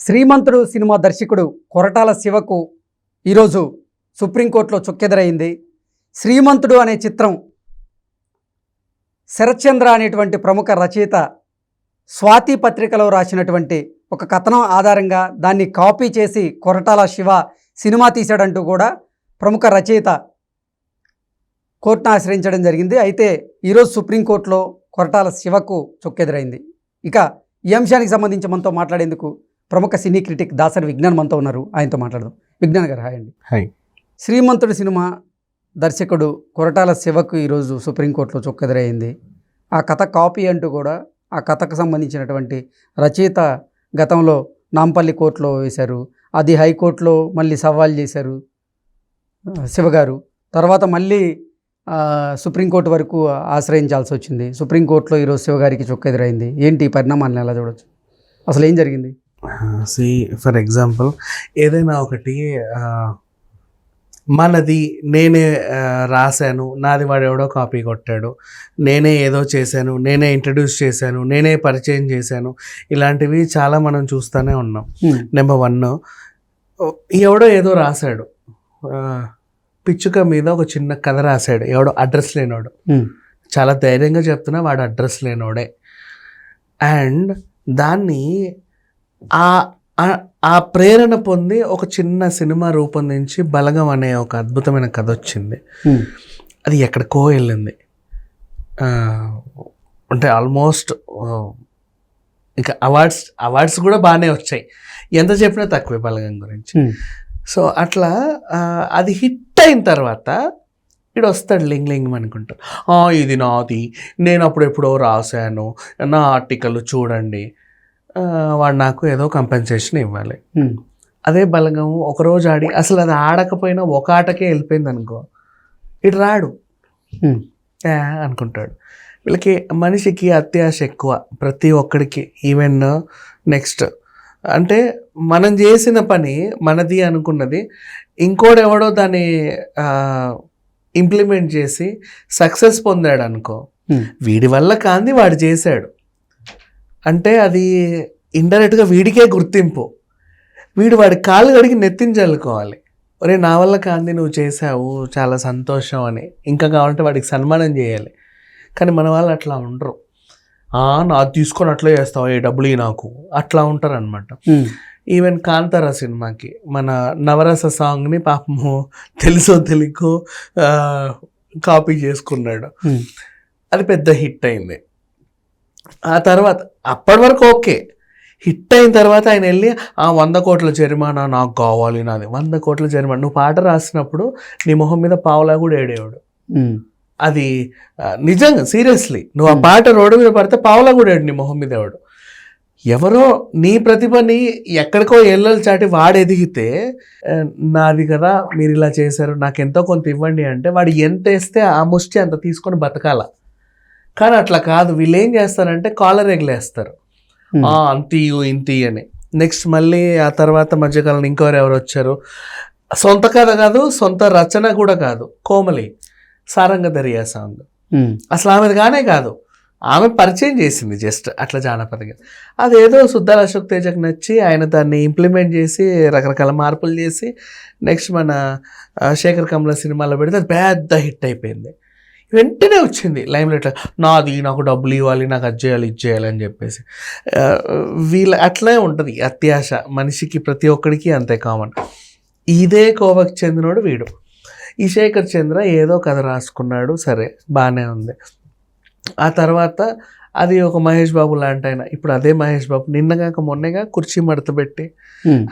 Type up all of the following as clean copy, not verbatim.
శ్రీమంతుడు cinema దర్శకుడు కొరటాల శివకు ఈరోజు సుప్రీంకోర్టులో చుక్కెదురైంది. శ్రీమంతుడు అనే చిత్రం శరత్చంద్ర అనేటువంటి ప్రముఖ రచయిత స్వాతి పత్రికలో రాసినటువంటి ఒక కథనం ఆధారంగా దాన్ని కాపీ చేసి కొరటాల శివ సినిమా తీశాడంటూ కూడా ప్రముఖ రచయిత కోర్టును ఆశ్రయించడం జరిగింది. అయితే ఈరోజు సుప్రీంకోర్టులో కొరటాల శివకు చుక్కెదురైంది. ఇక ఈ అంశానికి సంబంధించి మనతో మాట్లాడేందుకు ప్రముఖ సినీ క్రిటిక్ దాసరి విజ్ఞాన్ మనతో ఉన్నారు. ఆయనతో మాట్లాడదాం. విజ్ఞాన్ గారు హాయ్ అండి. హాయ్. శ్రీమంతుడు సినిమా దర్శకుడు కొరటాల శివకు ఈరోజు సుప్రీంకోర్టులో చుక్కెదురైంది. ఆ కథ కాపీ అంటూ కూడా ఆ కథకు సంబంధించినటువంటి రచయిత గతంలో నాంపల్లి కోర్టులో వేశారు. అది హైకోర్టులో మళ్ళీ సవాల్ చేశారు శివగారు. తర్వాత మళ్ళీ సుప్రీంకోర్టు వరకు ఆశ్రయించాల్సి వచ్చింది. సుప్రీంకోర్టులో ఈరోజు శివగారికి చుక్కెదురైంది. ఏంటి ఈ పరిణామాలను ఎలా చూడవచ్చు? అసలు ఏం జరిగింది? ఫర్ ఎగ్జాంపుల్ ఏదైనా ఒకటి మనది నేనే రాశాను, నాది వాడు ఎవడో కాపీ కొట్టాడు, నేనే ఏదో చేశాను, నేనే ఇంట్రడ్యూస్ చేశాను, నేనే పరిచయం చేశాను, ఇలాంటివి చాలా మనం చూస్తూనే ఉన్నాం. నెంబర్ 1, ఎవడో ఏదో రాశాడు, పిచ్చుక మీద ఒక చిన్న కథ రాశాడు, ఎవడో అడ్రస్ లేనోడు. చాలా ధైర్యంగా చెప్తున్నా వాడు అడ్రస్ లేనోడే. అండ్ దాన్ని ఆ ప్రేరణ పొంది ఒక చిన్న సినిమా రూపొందించి బలగం అనే ఒక అద్భుతమైన కథ వచ్చింది. అది ఎక్కడికో వెళ్ళింది. అంటే ఆల్మోస్ట్ ఇంకా అవార్డ్స్ కూడా బాగానే వచ్చాయి. ఎంత చెప్పినా తక్కువే బలగం గురించి. సో అట్లా అది హిట్ అయిన తర్వాత ఇడు వస్తాడు లింగ్ అనుకుంటా, ఇది నాది, నేను అప్పుడెప్పుడో రాశాను, నా ఆర్టికల్ చూడండి, వాడు నాకు ఏదో కంపెన్సేషన్ ఇవ్వాలి. అదే బలగం ఒకరోజు ఆడి అసలు అది ఆడకపోయినా ఒక ఆటకే వెళ్ళిపోయింది అనుకో, ఇటు రాడు అనుకుంటాడు. వీళ్ళకి మనిషికి అత్యాశ ఎక్కువ, ప్రతి ఒక్కడికి. ఈవెన్ నెక్స్ట్ అంటే మనం చేసిన పని మనది అనుకున్నది ఇంకోటి ఎవడో దాన్ని ఇంప్లిమెంట్ చేసి సక్సెస్ పొందాడు అనుకో, వీడి వల్ల కాంది వాడు చేశాడు అంటే అది ఇండైరెక్ట్గా వీడికే గుర్తింపు. వీడు వాడి కాళ్ళు కడిగి నెత్తించల్లుకోవాలి, ఒరే నా వల్ల కాంది నువ్వు చేసావు, చాలా సంతోషం అని. ఇంకా కావాలంటే వాడికి సన్మానం చేయాలి. కానీ మన వాళ్ళు అట్లా ఉండరు. నాది తీసుకొని అట్లా చేస్తావు, ఏ డబ్బులు నాకు, అట్లా ఉంటారు అనమాట. ఈవెన్ కాంతారా సినిమాకి మన నవరస సాంగ్ని పాపము తెలుసో తెలియకో కాపీ చేసుకున్నాడు. అది పెద్ద హిట్ అయింది. ఆ తర్వాత అప్పటి వరకు ఓకే, హిట్ అయిన తర్వాత ఆయన వెళ్ళి 100 కోట్ల జరిమానా నాకు కావాలి, నాది 100 కోట్ల జరిమానా. నువ్వు పాట రాసినప్పుడు నీ మొహం మీద పావులా కూడా ఏడేవాడు. అది నిజంగా సీరియస్లీ, నువ్వు ఆ పాట రోడ్డు మీద పడితే పావులా కూడా ఏడు నీ మొహం మీద ఎవడు. ఎవరో నీ ప్రతిభని ఎక్కడికో ఎల్లలు చాటి వాడు ఎదిగితే, నాది కదా మీరు ఇలా చేశారు, నాకు ఎంతో కొంత ఇవ్వండి అంటే వాడు ఎంత వేస్తే ఆ ముష్టి అంత తీసుకొని బతకాల. కానీ అట్లా కాదు, వీళ్ళు ఏం చేస్తారంటే కాలర్ ఎగలేస్తారు, అంత ఇంత అని. నెక్స్ట్ మళ్ళీ ఆ తర్వాత మధ్యకాలం ఎవరు వచ్చారు, సొంత కథ కాదు, సొంత రచన కూడా కాదు, కోమలి సారంగ దరియా సాంగ్. అసలు ఆమెది కానే కాదు, ఆమె పరిచయం చేసింది జస్ట్ అట్లా జానపదగా. అదేదో సుద్దాల అశోక్ తేజకు నచ్చి ఆయన దాన్ని ఇంప్లిమెంట్ చేసి రకరకాల మార్పులు చేసి నెక్స్ట్ మన శేఖర్ కమల సినిమాలో పెడితే అది పెద్ద హిట్ అయిపోయింది. వెంటనే వచ్చింది లైమ్లైట్లో, నాకు డబ్బులు ఇవ్వాలి, నాకు అది చేయాలి, ఇది చేయాలి అని చెప్పేసి. అట్లే ఉంటుంది అత్యాశ మనిషికి, ప్రతి ఒక్కడికి అంతే కామన్. ఇదే కోవకు చెందినోడు వీడు. ఈ శేఖర్ చంద్ర ఏదో కథ రాసుకున్నాడు, సరే బాగానే ఉంది. ఆ తర్వాత అది ఒక మహేష్ బాబు లాంటి ఆయన, ఇప్పుడు అదే మహేష్ బాబు నిన్నగాక మొన్నగా కుర్చీ మడత పెట్టి,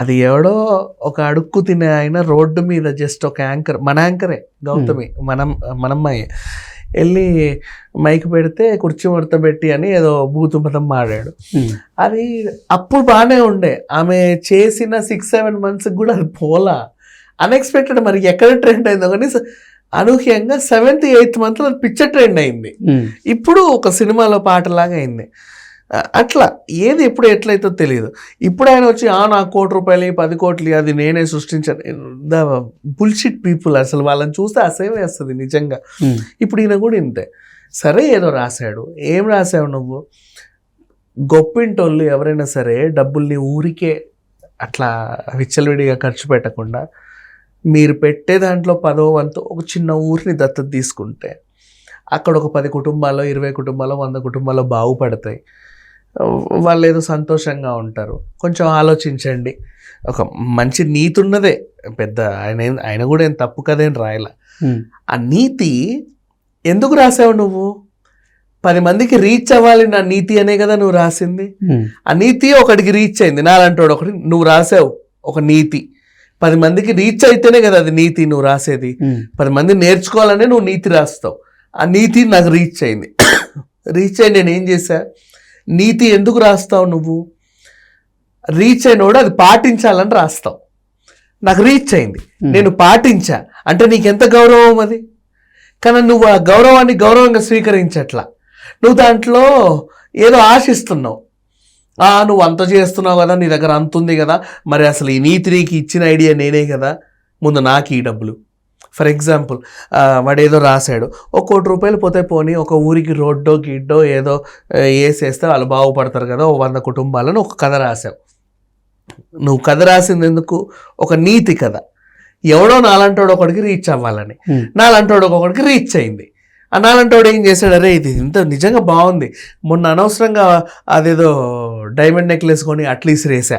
అది ఎవడో ఒక అడుక్కు తినే ఆయన రోడ్డు మీద జస్ట్ ఒక యాంకర్, మన యాంకరే గౌతమి, మనమ్మాయి వెళ్ళి మైక్ పెడితే కుర్చీ మడత పెట్టి అని ఏదో బూతు మతం మాడాడు. అది అప్పుడు బాగానే ఉండే, ఆమె చేసిన 6-7 months కూడా అది పోలా, అన్ఎక్స్పెక్టెడ్. మరి ఎక్కడ ట్రెండ్ అయిందో కానీ అనూహ్యంగా 7th 8th month అది పిక్చర్ ట్రెండ్ అయింది. ఇప్పుడు ఒక సినిమాలో పాటలాగా అయింది. అట్లా ఏది ఎప్పుడు ఎట్లయితే తెలియదు. ఇప్పుడు ఆయన వచ్చి నాకు 1 కోటి రూపాయలు 10 కోట్లు అది నేనే సృష్టించాను, ద బుల్షిట్ పీపుల్. అసలు వాళ్ళని చూస్తే అసహ్యం వేస్తుంది నిజంగా. ఇప్పుడు ఈయన కూడా ఇంతే, సరే ఏదో రాశాడు, ఏం రాసావు నువ్వు? గొప్పింటోళ్ళు ఎవరైనా సరే డబ్బుల్ని ఊరికే అట్లా విచ్చలవిడిగా ఖర్చు పెట్టకుండా మీరు పెట్టే దాంట్లో 10వ వంతు ఒక చిన్న ఊరిని దత్తత తీసుకుంటే అక్కడ ఒక 10 కుటుంబాల్లో 20 కుటుంబాల్లో 100 కుటుంబాల్లో బాగుపడతాయి. వాళ్ళు ఏదో సంతోషంగా ఉంటారు. కొంచెం ఆలోచించండి. ఒక మంచి నీతి ఉన్నదే, పెద్ద ఆయన కూడా ఏం తప్పు కదేం రాయలా. ఆ నీతి ఎందుకు రాసావు నువ్వు? 10 మందికి రీచ్ అవ్వాలి నా నీతి అనే కదా నువ్వు రాసింది. ఆ నీతి ఒకటికి రీచ్ అయింది, నాలంటోడు ఒకటి నువ్వు రాసావు ఒక నీతి. 10 మందికి రీచ్ అయితేనే కదా అది నీతి నువ్వు రాసేది. 10 మంది నేర్చుకోవాలనే నువ్వు నీతి రాస్తావు. ఆ నీతి నాకు రీచ్ అయింది. రీచ్ అయి నేను ఏం చేశా? నీతి ఎందుకు రాస్తావు నువ్వు? రీచ్ అయినోడు అది పాటించాలని రాస్తావు. నాకు రీచ్ అయింది, నేను పాటించా అంటే నీకెంత గౌరవం అది. కానీ నువ్వు ఆ గౌరవాన్ని గౌరవంగా స్వీకరించట్లా. నువ్వు దాంట్లో ఏదో ఆశిస్తున్నావు. నువ్వు అంత చేస్తున్నావు కదా, నీ దగ్గర అంత ఉంది కదా, మరి అసలు ఈ నీతి నీకు ఇచ్చిన ఐడియా నేనే కదా, ముందు నాకు ఈ డబ్బులు. ఫర్ ఎగ్జాంపుల్ వాడు ఏదో రాశాడు, ₹1 కోటి పోతే పోనీ ఒక ఊరికి రోడ్డో గిడ్డో ఏదో వేసేస్తే వాళ్ళు బాగుపడతారు కదా, 100 కుటుంబాలను ఒక కథ రాశావు. నువ్వు కథ రాసింది ఎందుకు? ఒక నీతి కథ. ఎవడో నాలంటోడు ఒకడికి రీచ్ అవ్వాలని, నాలంటోడు ఒకడికి రీచ్ అయింది. ఆ నాలంటోడు ఏం చేశాడు? అరే ఇది ఇంత నిజంగా బాగుంది, మొన్న అనవసరంగా అదేదో డైమండ్ నెక్లెస్ కొని అట్లీస్ రేసా,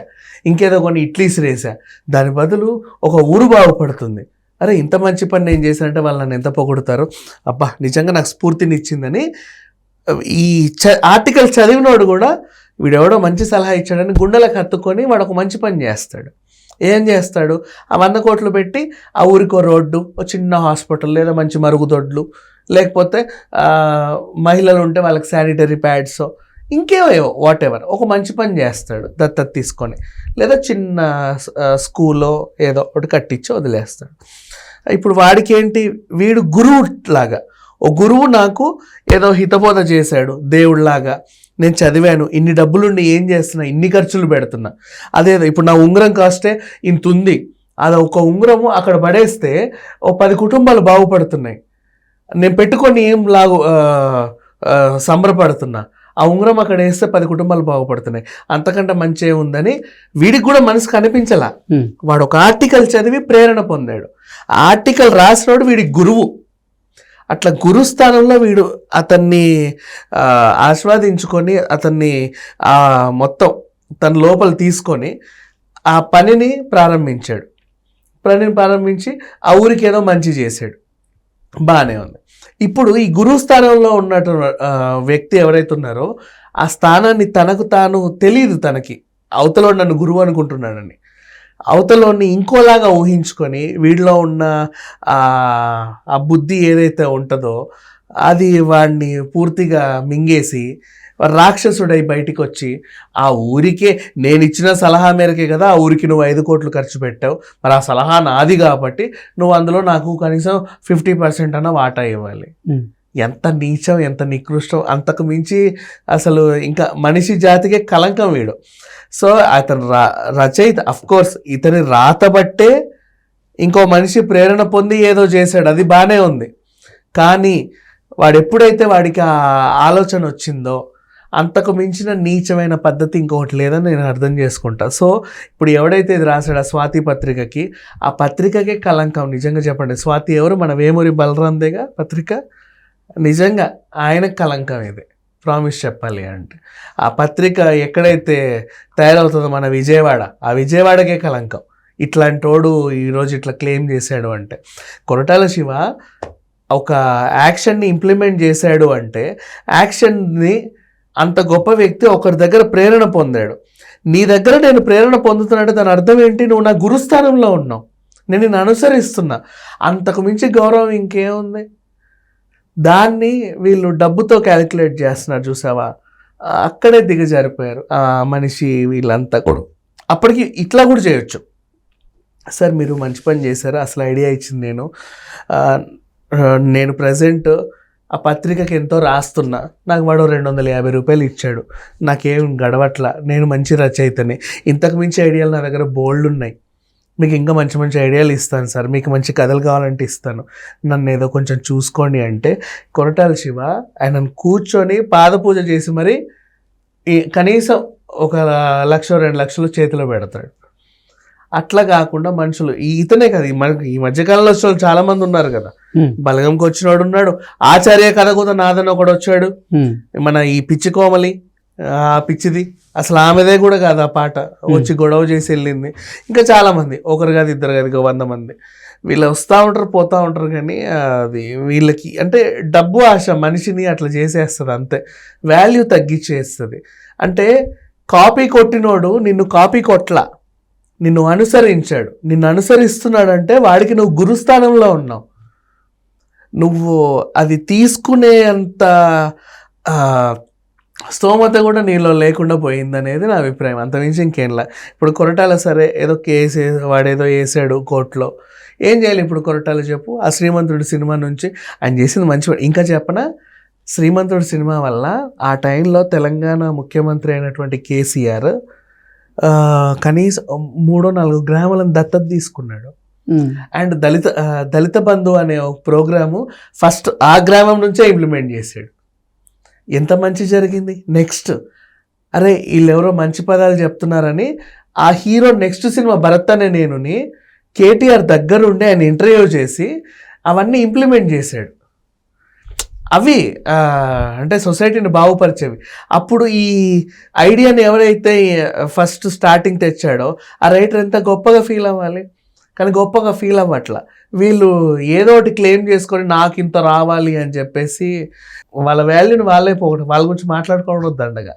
ఇంకేదో కొన్ని ఇట్లీస్ రేసా, దాని బదులు ఒక ఊరు బాగుపడుతుంది. అరే ఇంత మంచి పని నేను చేశానంటే వాళ్ళు నన్ను ఎంత పొగుడుతారు, అబ్బా నిజంగా నాకు స్ఫూర్తినిచ్చిందని ఈ ఆర్టికల్ చదివినోడు కూడా వీడెవడో మంచి సలహా ఇచ్చాడని గుండెలకు హత్తుకొని వాడు ఒక మంచి పని చేస్తాడు. ఏం చేస్తాడు? ఆ 100 కోట్లు పెట్టి ఆ ఊరికో రోడ్డు, ఒక చిన్న హాస్పిటల్, లేదా మంచి మరుగుదొడ్లు, లేకపోతే మహిళలు ఉంటే వాళ్ళకి శానిటరీ ప్యాడ్స్, ఇంకేవో వాట్ ఎవర్ ఒక మంచి పని చేస్తాడు దత్తత తీసుకొని, లేదా చిన్న స్కూల్లో ఏదో ఒకటి కట్టించి వదిలేస్తాడు. ఇప్పుడు వాడికి ఏంటి? వీడు గురువు లాగా, ఓ గురువు నాకు ఏదో హితబోధ చేశాడు దేవుడిలాగా, నేను చదివాను, ఇన్ని డబ్బులుండి ఏం చేస్తున్నా, ఇన్ని ఖర్చులు పెడుతున్నా. అదేదో ఇప్పుడు నా ఉంగరం కాస్టే ఇంత ఉంది, అది ఒక ఉంగరము అక్కడ పడేస్తే ఓ 10 కుటుంబాలు బాగుపడుతున్నాయి. నేను పెట్టుకొని ఏం సంబరపడుతున్నా, ఆ ఉంగరం అక్కడ వేస్తే 10 కుటుంబాలు బాగుపడుతున్నాయి, అంతకంటే మంచి ఉందని వీడికి కూడా మనసుకు అనిపించలా. వాడు ఒక ఆర్టికల్ చదివి ప్రేరణ పొందాడు. ఆ ఆర్టికల్ రాసినోడు వీడికి గురువు. అట్లా గురుస్థానంలో వీడు అతన్ని ఆస్వాదించుకొని అతన్ని మొత్తం తన లోపల తీసుకొని ఆ పనిని ప్రారంభించాడు. ప్రారంభించి ఆ ఊరికి ఏదో మంచి చేశాడు, బాగానే ఉంది. ఇప్పుడు ఈ గురుస్థానంలో ఉన్నట్టు వ్యక్తి ఎవరైతే ఉన్నారో ఆ స్థానాన్ని తనకు తాను తెలియదు, తనకి అవతల నన్ను గురువు అనుకుంటున్నాడని, అవతలని ఇంకోలాగా ఊహించుకొని వీడిలో ఉన్న ఆ బుద్ధి ఏదైతే ఉంటుందో అది వాడిని పూర్తిగా మింగేసి రాక్షసుడై బయటికి వచ్చి ఆ ఊరికే నేను ఇచ్చిన సలహా మేరకే కదా ఆ ఊరికి నువ్వు 5 కోట్లు ఖర్చు పెట్టావు, మరి ఆ సలహా నాది కాబట్టి నువ్వు అందులో నాకు కనీసం 50% అన్న వాటా ఇవ్వాలి. ఎంత నీచం, ఎంత నికృష్టం, అంతకు మించి అసలు ఇంకా మనిషి జాతికే కలంకం వీడు. సో అతను రచయిత, అఫ్కోర్స్ ఇతని రాతబట్టే ఇంకో మనిషి ప్రేరణ పొంది ఏదో చేశాడు, అది బాగానే ఉంది. కానీ వాడు ఎప్పుడైతే వాడికి ఆ ఆలోచన వచ్చిందో అంతకు మించిన నీచమైన పద్ధతి ఇంకొకటి లేదని నేను అర్థం చేసుకుంటా. సో ఇప్పుడు ఎవడైతే ఇది రాశాడో స్వాతి పత్రికకి, ఆ పత్రికకే కలంకం. నిజంగా చెప్పండి, స్వాతి ఎవరు? మన వేమూరి బలరాందేగా పత్రిక. నిజంగా ఆయనకు కలంకం ఇది, ప్రామిస్ చెప్పాలి అంటే. ఆ పత్రిక ఎక్కడైతే తయారవుతుందో మన విజయవాడ, ఆ విజయవాడకే కలంకం. ఇట్లాంటి వాడు ఈరోజు ఇట్లా క్లెయిమ్ చేశాడు అంటే, కొరటాల శివ ఒక యాక్షన్ని ఇంప్లిమెంట్ చేశాడు అంటే, యాక్షన్ని అంత గొప్ప వ్యక్తి ఒకరి దగ్గర ప్రేరణ పొందాడు. నీ దగ్గర నేను ప్రేరణ పొందుతున్నట్టు దాని అర్థం ఏంటి? నువ్వు నా గురుస్థానంలో ఉన్నావు, నేను నిన్ను అనుసరిస్తున్నా. అంతకు మించి గౌరవం ఇంకేముంది? దాన్ని వీళ్ళు డబ్బుతో క్యాలిక్యులేట్ చేస్తున్నారు చూసావా, అక్కడే దిగజారిపోయారు ఆ మనిషి వీళ్ళంతా కూడా. అప్పటికి ఇట్లా కూడా చేయొచ్చు, సార్ మీరు మంచి పని చేశారు, అసలు ఐడియా ఇచ్చింది నేను ప్రజెంట్ ఆ పత్రికకి ఎంతో రాస్తున్నా, నాకు వాడు ₹250 ఇచ్చాడు, నాకేం గడవట్లా, నేను మంచి రచయితని, ఇంతకు మించి ఐడియాలు నా దగ్గర బోల్డ్ ఉన్నాయి, మీకు ఇంకా మంచి మంచి ఐడియాలు ఇస్తాను సార్, మీకు మంచి కథలు కావాలంటే ఇస్తాను, నన్ను ఏదో కొంచెం చూసుకోండి అంటే, కొరటాల శివ ఆయనను కూర్చొని పాదపూజ చేసి మరి కనీసం 1 లక్ష 2 లక్షలు చేతిలో పెడతాడు. అట్లా కాకుండా మనుషులు ఇతనే కదా మనకి ఈ మధ్యకాలంలో వచ్చిన వాళ్ళు చాలా మంది ఉన్నారు కదా. బలగంకి వచ్చినోడు ఉన్నాడు, ఆచార్య కథ కూడా నాదని ఒకడు వచ్చాడు, మన ఈ పిచ్చి కోమలి ఆ పిచ్చిది అసలు ఆమెదే కూడా కాదు ఆ పాట, వచ్చి గొడవ చేసి వెళ్ళింది. ఇంకా చాలా మంది, ఒకరు కాదు ఇద్దరు కాదు, ఇక 100 మంది వీళ్ళు వస్తూ ఉంటారు పోతూ ఉంటారు. కానీ అది వీళ్ళకి అంటే డబ్బు ఆశ మనిషిని అట్లా చేసేస్తుంది, అంతే వాల్యూ తగ్గించేస్తుంది. అంటే కాపీ కొట్టినోడు నిన్ను కాపీ కొట్ల, నిన్ను అనుసరించాడు, నిన్ను అనుసరిస్తున్నాడంటే వాడికి నువ్వు గురుస్థానంలో ఉన్నావు. నువ్వు అది తీసుకునే అంత స్తోమత కూడా నీలో లేకుండా పోయిందనేది నా అభిప్రాయం. అంతమించి ఇంకేంలా. ఇప్పుడు కొరటాల సరే ఏదో కేసు వాడేదో వేసాడు కోర్టులో, ఏం చేయాలి ఇప్పుడు కొరటాల చెప్పు? ఆ శ్రీమంతుడు సినిమా నుంచి ఆయన చేసింది మంచి. ఇంకా చెప్పనా, శ్రీమంతుడు సినిమా వల్ల ఆ టైంలో తెలంగాణ ముఖ్యమంత్రి అయినటువంటి కేసీఆర్ కనీసం 3-4 గ్రామాలను దత్తత తీసుకున్నాడు. అండ్ దళిత బంధు అనే ఒక ప్రోగ్రాము ఫస్ట్ ఆ గ్రామం నుంచే ఇంప్లిమెంట్ చేశాడు. ఎంత మంచి జరిగింది. నెక్స్ట్ అరే వీళ్ళెవరో మంచి పదాలు చెప్తున్నారని ఆ హీరో నెక్స్ట్ సినిమా భరత్ అనే నేనుని కేటీఆర్ దగ్గరుండి ఆయన ఇంటర్వ్యూ చేసి అవన్నీ ఇంప్లిమెంట్ చేశాడు. అవి అంటే సొసైటీని బాగుపరిచేవి. అప్పుడు ఈ ఐడియాని ఎవరైతే ఫస్ట్ స్టార్టింగ్ తెచ్చాడో ఆ రైటర్ ఎంత గొప్పగా ఫీల్ అవ్వాలి, కానీ గొప్పగా ఫీల్ అవ్వట్లా. వీళ్ళు ఏదో ఒకటి క్లెయిమ్ చేసుకొని నాకు ఇంత రావాలి అని చెప్పేసి వాళ్ళ వాల్యూని వాళ్ళే పోగొట్టు, వాళ్ళ గురించి మాట్లాడుకోవడం దండగా.